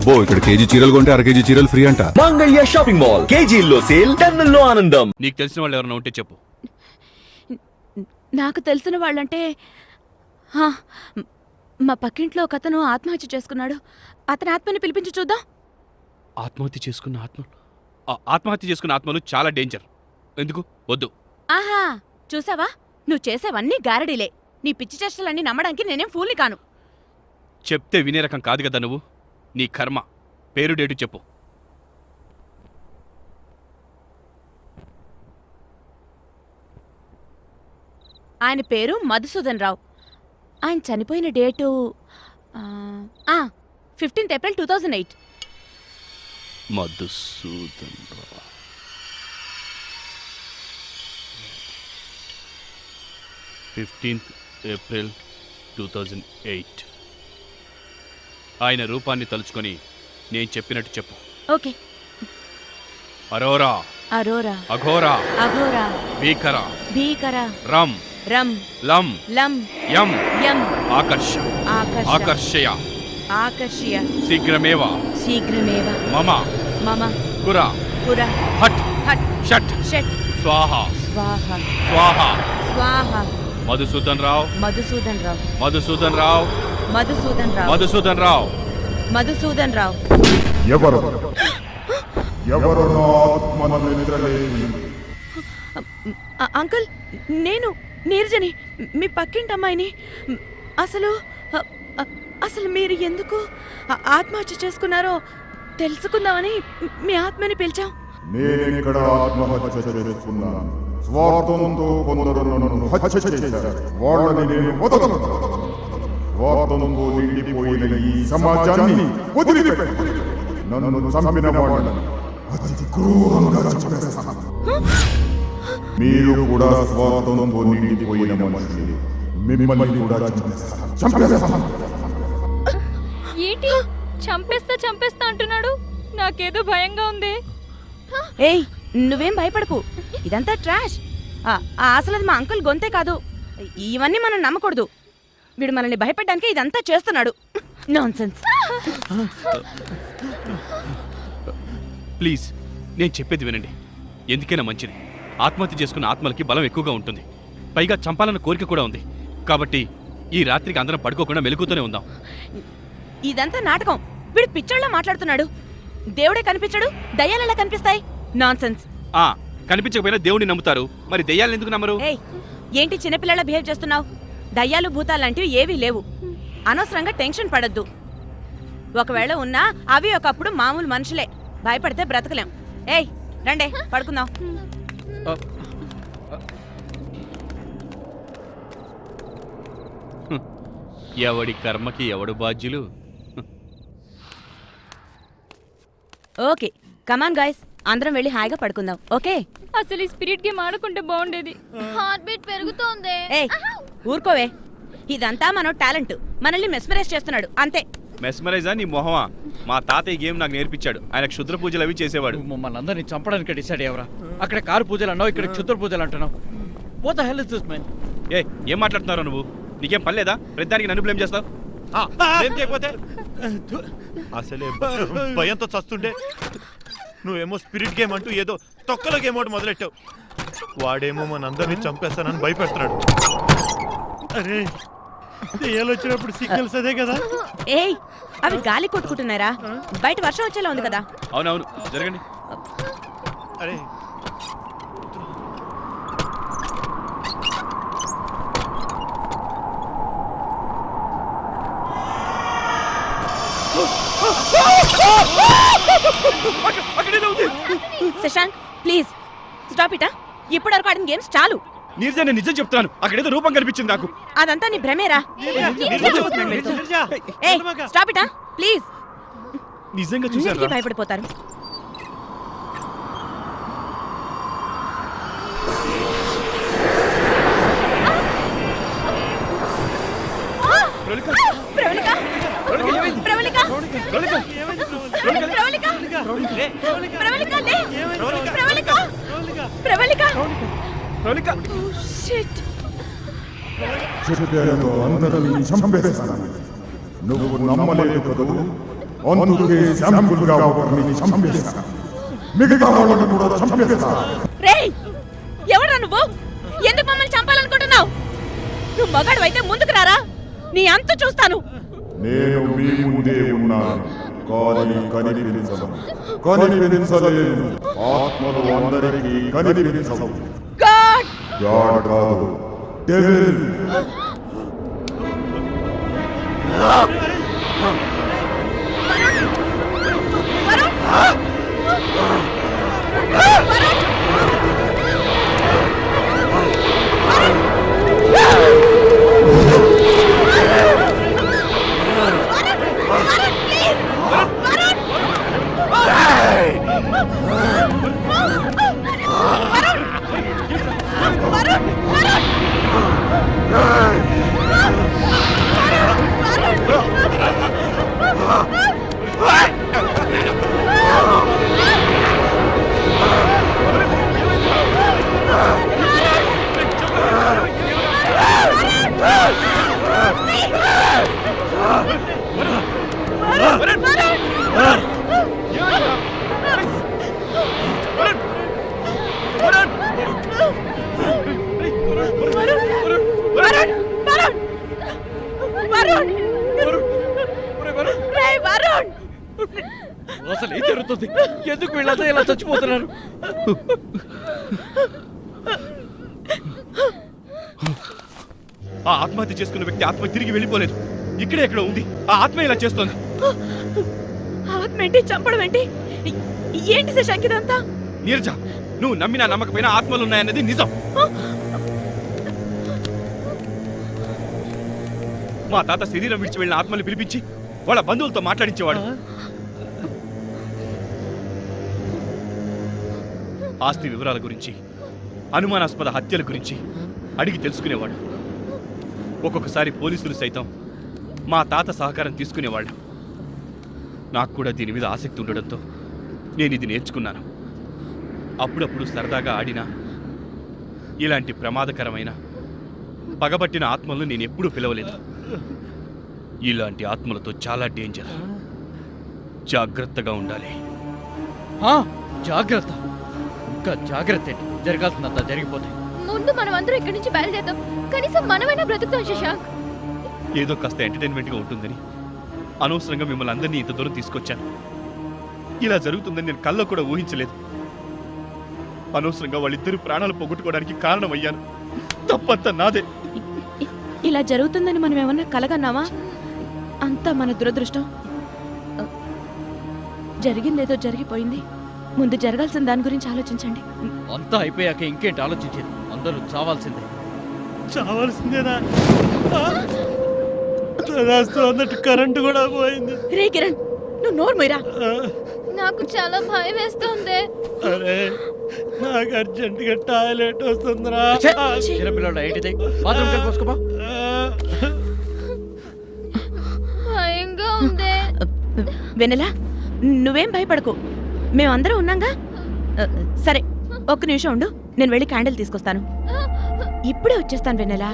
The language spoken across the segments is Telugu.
అబ్బో ఇక్కడ కేజీ చీరలు కొంటే అర కేజీ చీరలు ఫ్రీ అంట. మంగళ్య షాపింగ్ మాల్, కేజీల్లో సేల్, టన్నుల్లో ఆనందం. నీకు తెలిసిన వాళ్ళు ఎవరైనా ఉంటే చెప్పు. నాకు తెలిసిన వాళ్ళంటే మా పక్కింట్లో ఒక అతను ఆత్మహత్య చేసుకున్నాడు. అతని ఆత్మని పిలిపించి చూద్దాం. ఆత్మహత్య చేసుకున్న ఆత్మలు చాలా డేంజర్. ఎందుకు వద్దు. ఆహా, చూసావా, నువ్వు చేసేవన్నీ గారడీలే. నీ పిచ్చి చేష్టలన్నీ నమ్మడానికి నేనేం ఫూల్ని కాను. చెప్తే వినే రకం కాదు కదా నువ్వు. నీ కర్మ. పేరు డేటు చెప్పు. ఆయన పేరు మధుసూదన్ రావు. ఆయన చనిపోయిన డేటు 15th April 2008. మధుసూదన్ రావు. 15th April 2008. ఆయన రూపాన్ని తలుచుకొని నేను చెప్పినట్టు చెప్పు. ఓకే. అరోరా, అరోరా, అఘోరా, అఘోరా, భీకర, భీకర, రమ్, రమ్, లం, లం, యం, యం, ఆకర్ష, ఆకర్ష, ఆకర్షయ, ఆకర్షయ, శీఘ్రమేవ, శీఘ్రమేవ, మమ, మమ, కుర, పుర, హట్, హట్, షట్, షట్, స్వాహ, స్వాహ, స్వాహ. స్వాహ. మధుసూదన్ రావు, మధుసూదన్ రావు, మధుసూదన్ రావు, మధుసూదన్ రావు, మధుసూదన్ రావు. మధుసూదన్ రావు. ఎవరు ఎవరు నా ఆత్మను నిద్రలేపి అంకుల్, నేను నీరజని, మీ పక్కింటి అమ్మాయిని. అసలు అసలు మీరు ఎందుకు ఆత్మహత్య చేసుకున్నారో తెలుసుకుందామని మీ ఆత్మని పిలిచాం. నేనిక్కడ ఆత్మహత్య చేసుకున్నాను. స్వార్థంతో కొందరు నన్ను హత్య చేశారు. వాళ్ళని నేను వదలను. స్వార్థంతో నిండిపోయిన ఈ సమాజాన్ని వదిలిపెట్టి నన్ను చంపిన వాళ్ళని అతి క్రూరంగా చంపేస్తాను. మీరు కూడా స్వార్థంతో నిండిపోయిన మనుషులు. మిమ్మల్ని కూడా చంపేస్తాను. ఏంటి చంపేస్తా అంటున్నాడు? నాకేదో భయంగా ఉంది. ఏయ్, నువ్వేం భయపడకు. ఇదంతా ట్రాష్. అసలు అది మా అంకుల్ గొంతే కాదు. ఇవన్నీ మనం నమ్మకూడదు. వీడు మనల్ని భయపెట్టడానికి ఇదంతా చేస్తున్నాడు. నాన్సెన్స్. ప్లీజ్, నేను చెప్పేది వినండి. ఎందుకైనా మంచిది. ఆత్మహత్య చేసుకున్న ఆత్మలకి బలం ఎక్కువగా ఉంటుంది. పైగా చంపాలన్న కోరిక కూడా ఉంది. కాబట్టి ఈ రాత్రికి అందరం పడుకోకుండా మెలుగుతూనే ఉందాం. ఇదంతా నాటకం. వీడు పిచ్చోళ్ళ మాట్లాడుతున్నాడు. దేవుడే కనిపించడు, దయ్యాలెలా కనిపిస్తాయి? నాన్సెన్స్. కనిపించకపోయినా దేవుడిని నమ్ముతారు, మరి దయ్యాలను ఎందుకు నమ్మరు? ఏయ్, ఏంటి చిన్నపిల్లల బిహేవ్ చేస్తున్నావు? దయ్యాలు భూతాలంటివి ఏవీ లేవు. అనవసరంగా టెన్షన్ పడద్దు. ఒకవేళ ఉన్నా అవి ఒకప్పుడు మామూలు మనుషులే. భయపడితే బ్రతకలేం. ఏయ్, రండే పడుకుందాం. ఎవడి కర్మకి ఎవడు బాధ్యులు. ఓకే, కమాన్ గాయ్స్, అందరం వెళ్ళి హాయిగా పడుకుందాం. ఓకే? అసలు ఈ స్పిరిట్ గేమ్ ఆడుకుంటే బాగుండేది. హార్ట్ బీట్ పెరుగుతోంది. ఏయ్, ఊరుకోవే. ఇదంతా మన టాలెంట్. మనల్ని మెస్మరైజ్ చేస్తున్నాడు అంతే. మెస్మరైజా నీ మొహమా? మా తాతయ్య గేమ్ నాకు నేర్పించాడు. ఆయన క్షుద్ర పూజలు అవి చేసేవాడు. మమ్మల్ని అందరినీ చంపడానికి డిసైడ్ అయ్యవరా? అక్కడ కారు పూజలు అన్నావు, ఇక్కడ క్షుద్ర పూజలు అంటున్నావు. What the hell is this, man? ఏం మాట్లాడుతున్నావు నువ్వు? నీకేం పని లేదా? ప్రతిదానికి నన్ను బ్లేమ్ చేస్తావు. అసలే భయంతో చస్తుంటే నువ్వేమో స్పిరిట్ గేమ్ అంటూ ఏదో తొక్కల గేమ్ ఒకటి మొదలెట్టావు. వాడేమో మనందరినీ చంపేస్తానని భయపెడుతున్నాడు. అరే, దెయ్యాలు వచ్చినప్పుడు సిగ్నల్స్ అదే కదా. ఏయ్, అవి గాలి కొట్టుకుంటున్నారా? బయట వర్షం వచ్చేలా ఉంది కదా. అవునవును, జరగండి. అరే, శశాంక్, ప్లీజ్ స్టాప్ ఇటా. ఇప్పటివరకు ఆడిన గేమ్స్ చాలు. నీరజ, నేను నిజం చెప్తాను. అక్కడేదో రూపం కనిపించింది నాకు. అదంతా నీ భ్రమేరా? ఏయ్, స్టాప్ ఇటా ప్లీజ్. నిజంగా చూసారా? భయపడిపోతారు. ప్రవళిక, ప్రవళిక, ప్రవళిక, ప్రవళిక, ప్రవళిక. షిట్. చెప్పాను అందరినీ చంపేస్తాను. నువ్వు నమ్మలేదు కదూ? అందుకే శాంపుల్ గా ఒకరిని చంపేస్తా, మిగతా వాళ్ళని కూడా చంపేస్తా. రేయ్, ఎవరా నువ్వు? ఎందుకు మమ్మల్ని చంపాలనుకుంటున్నావు? నువ్వు మగాడు అయితే ముందుకు రారా, నీ అంత చూస్తాను. నేను మీ ముందే ఉన్నాను, కానీ కనిపించలేదు. ఆత్మలు అందరికీ కనిపించవు. గాడ్! గాడ్ కాదు, డెవిల్. అసలు ఏం జరుగుతుంది? ఎందుకు వీళ్ళంతా ఇలా చచ్చిపోతున్నారు? ఆ ఆత్మహత్య చేసుకున్న వ్యక్తి ఆత్మ తిరిగి వెళ్ళిపోలేదు, ఇక్కడే ఎక్కడ ఉంది. ఆ ఆత్మ ఇలా చేస్తోంది. ఆత్మ ఏంటి, చంపడం ఏంటి? ఏంటి శశాంక్ ఇదంతా? నీరజ, నువ్వు నమ్మినా నమ్మకపోయినా ఆత్మలు ఉన్నాయన్నది నిజం. మా తాత శరీరం విడిచి వెళ్ళిన ఆత్మల్ని పిలిపించి వాళ్ళ బంధువులతో మాట్లాడించేవాడు. ఆస్తి వివరాల గురించి, అనుమానాస్పద హత్యల గురించి అడిగి తెలుసుకునేవాడు. ఒక్కొక్కసారి పోలీసులు సైతం మా తాత సహకారం తీసుకునేవాళ్ళు. నాకు కూడా దీని మీద ఆసక్తి ఉండడంతో నేను ఇది నేర్చుకున్నాను. అప్పుడప్పుడు సరదాగా ఆడినా ఇలాంటి ప్రమాదకరమైన పగబట్టిన ఆత్మలను నేను ఎప్పుడూ పిలవలేదు. ఇలాంటి ఆత్మలతో చాలా డేంజర్, జాగ్రత్తగా ఉండాలి. జాగ్రత్త, ఇంకా జాగ్రత్త ఏంటి? జరగాల్సిందంతా జరిగిపోతాయి. ముందు మనం అందరూ ఇక్కడి నుంచి బయలుదేద్దాం. కనీసం మనమైనా బ్రతుకుతాం శశాంక్. ఏదో కాస్త ఎంటర్టైన్మెంట్గా ఉంటుందని అనవసరంగా మిమ్మల్ని అందరినీ ఇంత దూరం తీసుకొచ్చాను. ఇలా జరుగుతుందని నేను కల్లో కూడా ఊహించలేదు. అనవసరంగా వాళ్ళిద్దరూ ప్రాణాలు పోగొట్టుకోవడానికి కారణమయ్యాను. తప్పంతా నాదే. ఇలా జరుగుతుందని మనం ఏమన్నా కలగన్నావా? అంతా మన దురదృష్టం. జరిగిందేదో జరిగిపోయింది. ముందు జరగాల్సిన దాని గురించి ఆలోచించండి. అంతా అయిపోయాక ఇంకేంటి ఆలోచించేది? అందరూ చావాల్సిందే. చావాల్సిందేనా? అన్నట్టు కరెంటు కూడా పోయింది. రే కిరణ్, నువ్వు నోరు మొయ్యరా. నాకు చాలా భయం వేస్తుంది. అరే, నాకు అర్జెంట్ గా టాయిలెట్ వస్తుందిరా. చిన్నపిల్లడు ఏంటిది? బాత్రూమ్ కలిపోసుకోపా. భయంగా ఉంది. వెన్నెలా, నువ్వేం భయపడకు, మేమందరం ఉన్నాగా. సరే, ఒక్క నిమిషం ఉండు, నేను వెళ్ళి క్యాండిల్ తీసుకొస్తాను. ఇప్పుడే వచ్చేస్తాను వెన్నెలా.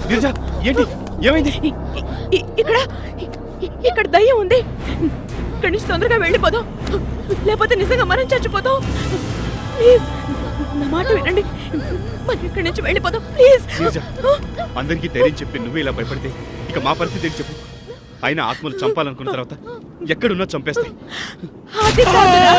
నీరజ, ఏంటి, ఏమైంది? ఇక్కడ దయ్యం ఉంది. ఇక్కడి నుంచి తొందరగా వెళ్ళిపోదాం, లేకపోతే నిజంగా మనం చచ్చిపోతాం. ప్లీజ్ నా మాట వినండి, మనం ఇక్కడి నుంచి వెళ్ళిపోదాం ప్లీజ్. నీరజ, అందరికీ ధైర్యం చెప్పి నువ్వే ఇలా భయపడితే ఇక మా పరిస్థితి ఏంటి చెప్పు? ఆయన ఆత్మలు చంపాలనుకున్న తర్వాత ఎక్కడున్నా చంపేస్తాయి. అది కాదురా.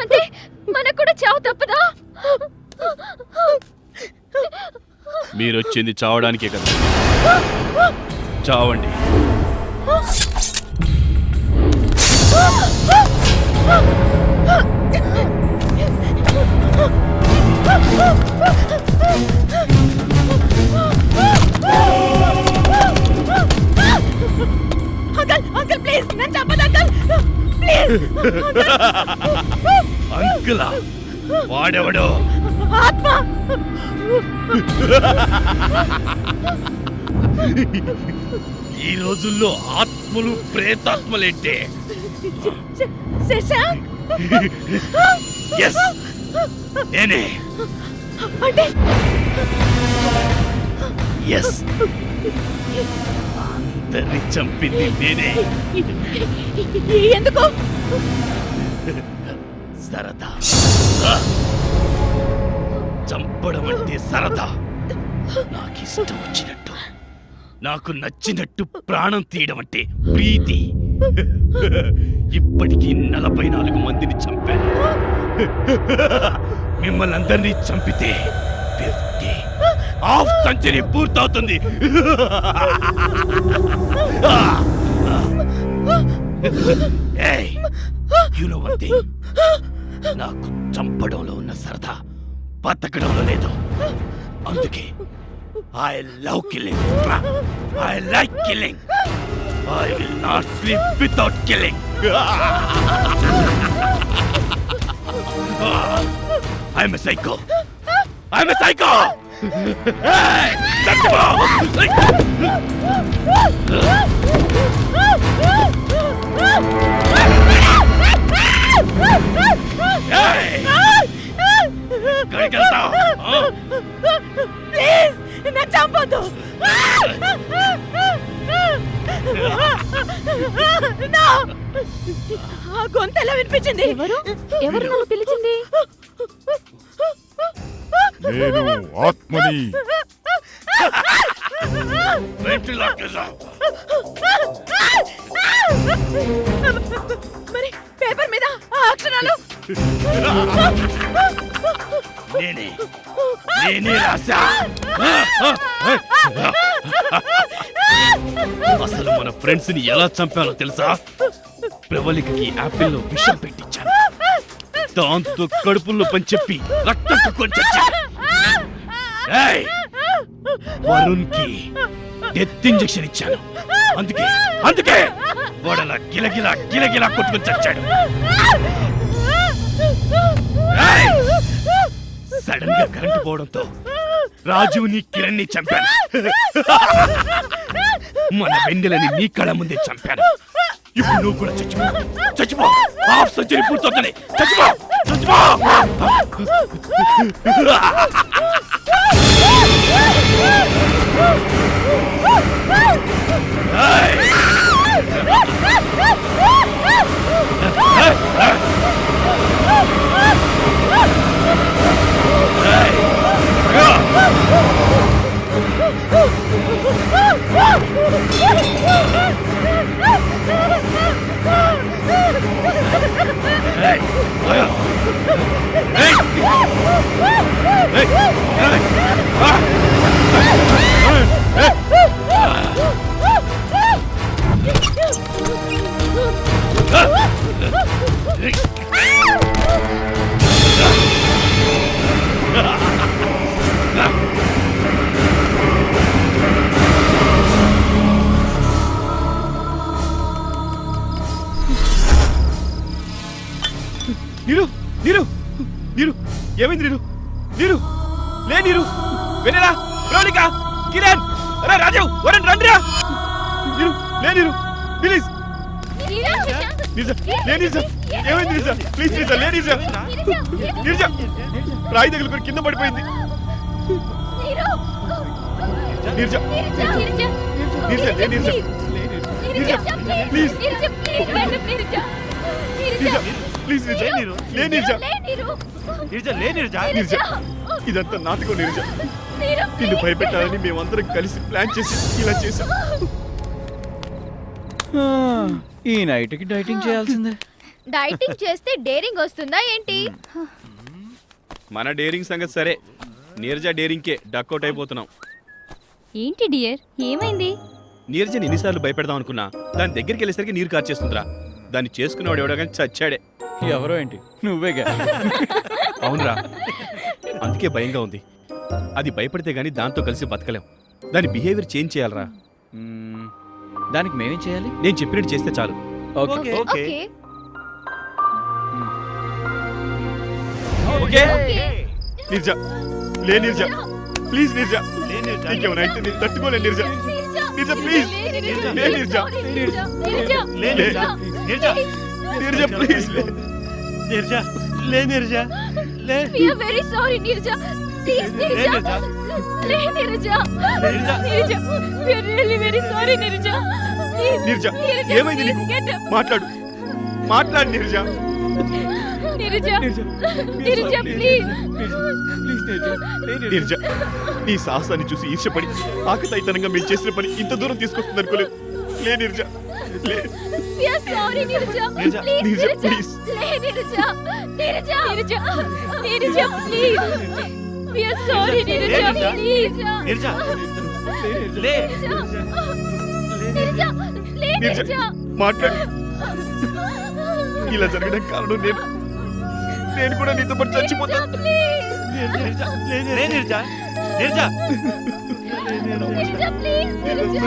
అంటే మనకు కూడా చావు తప్పదా? మీరొచ్చింది చావడానికే కదా. చావండి. అంకల్ అంకల్ ప్లీజ్ నన్ను చంపదు అంకల్ ప్లీజ్ అంకులా వాడెవడో ఆత్మ ఈ రోజుల్లో ఆత్మలు ప్రేతాత్మలేంటే శశాంక్ ఎస్ నేనే అంటే ఎస్ అందరిని చంపింది నేనే. ఎందుకు సరదా చంపడం అంటే సరదా. నాకు ఇష్టం వచ్చినట్టు నాకు నచ్చినట్టు ప్రాణం తీయడం అంటే ప్రీతి. ఇప్పటికీ 44 మందిని చంపాను. మిమ్మల్ని అందరినీ చంపితే 50 హాఫ్ సెంచరీ పూర్తవుతుంది. Hey, you know one thing? నాకు చంపడంలో ఉన్న సరదా బతకడంలో లేదు. అందుకే I love killing. I like killing. I will not sleep without killing. I'm a psycho. I'm a psycho. Hey, చచ్చిపో. ఎక్కడికెళ్తావు? ప్లీజ్ నన్ను చంపొద్దు. No! ఆ గొంతు ఎలా వినిపించింది? ఎవరు నన్ను పిలిచింది? నేను ఆత్మని. మరి పేపర్ మీద ఆ అక్షరాలు నేనే రాశా. అసలు మన ఫ్రెండ్స్ ని ఎలా చంపానో తెలుసా? ప్రవళికకి యాపిల్లో విషం పెట్టించాను. దాంతో కడుపుల్లో పని చెప్పి రక్తం కొని చచ్చాను. వరుణ్ కి డెత్ ఇంజెక్షన్ ఇచ్చాను. అందుకే వాడలా గిలగిలా కొట్టుకొని చచ్చాడు. సడన్ గా కరెంటు పోవడంతో రాజుని కిరణ్ ని చంపాను. మన వెన్నెలని నీ కళ్ళ ముందే చంపాను. ఇప్పుడు నువ్వు కూడా చచ్చిపో. హాఫ్ సెంచరీ పూర్తవుతుంది. చచ్చిపో. నీరు ఏమైంది? నీరు లే. నీరు వెన్నెలా, ప్రవళిక, కిరణ్, అరే రాజీవ్, వరుణ్ రండిరా. నీరు లే. నీరు ప్లీజ్. ఏమైంది? ప్లీజ్ లే. రాయి తగిలిపోయి కింద పడిపోయింది. ఇదంతా నాటకం నీరజ. నిన్ను భయపెట్టాలని మేమందరం కలిసి ప్లాన్ చేసి ఇలా చేశాం. ఈ నైట్కి డైటింగ్ చేయాల్సిందే. డైటింగ్ చేస్తే డేరింగ్ వస్తుందా ఏంటి? మన డేరింగ్ సంగతి సరే, నీరజ డేరింగ్కే డక్అవుట్ అయిపోతున్నాం. ఏంటి డియర్, ఏమైంది? నీరజని ఎన్నిసార్లు భయపెడదాం అనుకున్నా దాని దగ్గరికి వెళ్ళేసరికి నీరు కార్చేస్తుందిరా. దాన్ని చేసుకునేవాడు ఎవడో కానీ చచ్చాడే. ఎవరో ఏంటి నువ్వేగా. అవునరా, అందుకే భయంగా ఉంది. అది భయపడితే గానీ దాంతో కలిసి బతకలేం. దాని బిహేవియర్ చేంజ్ చేయాలరా. దానికి మేమేం చేయాలి? నేను చెప్పినట్టు చేస్తే చాలు. Okay okay okay okay okay Neerja, లే నిర్జా, ప్లీజ్ నిర్జా. లే నిర్జా. నీకేమైనా అయితే నేను తట్టుకోలే నిర్జా. నిర్జా ప్లీజ్, లే నిర్జా, లే నిర్జా. నిర్జా. నిర్జా ప్లీజ్ లే. నిర్జా. లే నిర్జా. లే. We are very sorry, Nirja. Please, Nirja. Nirja. Le, Nirja. Nirja. Nirja. We are really very sorry, Nirja. Please, Neerja, Nirja, ఏమైంది please నీకు? get up. మాట్లాడు, మాట్లాడు Neerja. Nirja. Nirja, please. Neerja, నీ సాహసాన్ని చూసి ఈర్ష్యపడి ఆకతాయితనంగా మేము చేసిన పని ఇంత దూరం తీసుకొస్తుంది అనుకోలేదు. లే నిర్జా, లే. We are sorry, Nirja. Nirja. Please, Nirja, Nirja. please. Le, Nirja. Nirja. Nirja. Nirja, please. We are sorry, Nirja. Nirja. Please. Neerja. లే. Nirja. Le, Neerja, Nirja. మాట్లాడు. ఇలా జరగడం కారణం నేను. నేను కూడా నీతో పాటు చచ్చిపోతాను. Nirja, please. నిర్జా. లే Neerja. Neerja. Nirja, please. Nirja.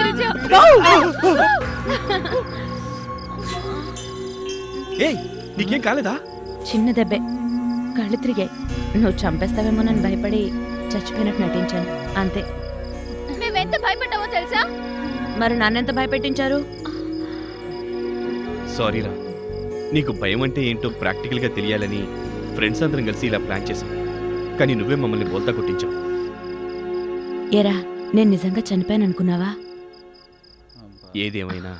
Nirja. ఏయ్, నీకేం కాలేదా? చిన్న దెబ్బే, కళ్ళు తిరిగాయి. నువ్వు చంపేస్తావేమో నన్ను భయపడి చచ్చిపోయినట్టు నటించాను అంతే. మేమెంత భయపడ్డామో తెలుసా? మరి నన్నెంత భయపెట్టించారు? సారీరా, నీకు భయం అంటే ఏంటో ప్రాక్టికల్గా తెలియాలని ఫ్రెండ్స్ అందరం కలిసి ఇలా ప్లాన్ చేశాం. కానీ నువ్వే మమ్మల్ని బోల్తా కొట్టించావు. ఏరా, నేను నిజంగా చనిపోయాను అనుకున్నావా? ఏదేమైనా